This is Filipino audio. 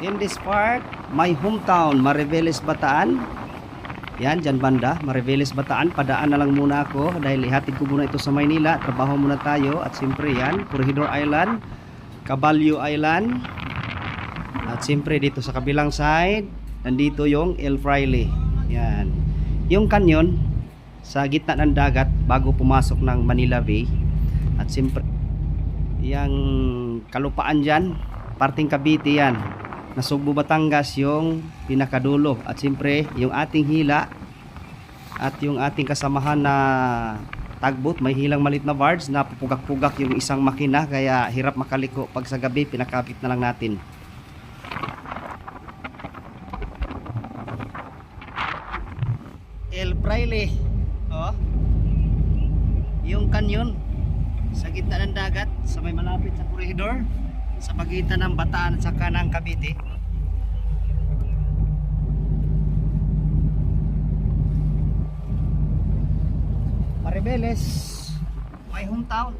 In this part, my hometown, Mariveles, Bataan. Yan, dyan banda, Mariveles, Bataan. Padaan na lang muna ako dahil ihatid ko muna ito sa Maynila. Trabaho muna tayo. At siyempre yan, Corregidor Island, Caballo Island. At siyempre dito sa kabilang side, nandito yung El Fraile. Yan. Yung kanyon, sa gitna ng dagat, bago pumasok ng Manila Bay. At siyempre, yung kalupaan dyan, parting Cavite yan. Nasugbo Batangas yung pinakadulo. At siyempre yung ating hila at yung ating kasamahan na tugboat, may hilang malit na barge na pupugak-pugak yung isang makina, kaya hirap makaliko pag sa gabi. Pinakapit na lang natin. El Fraile, oh, yung kanyon sa gitna ng dagat, sa may malapit sa Corregidor, sa pagitan ng Bataan at saka ng Cavite. Mariveles, my hometown.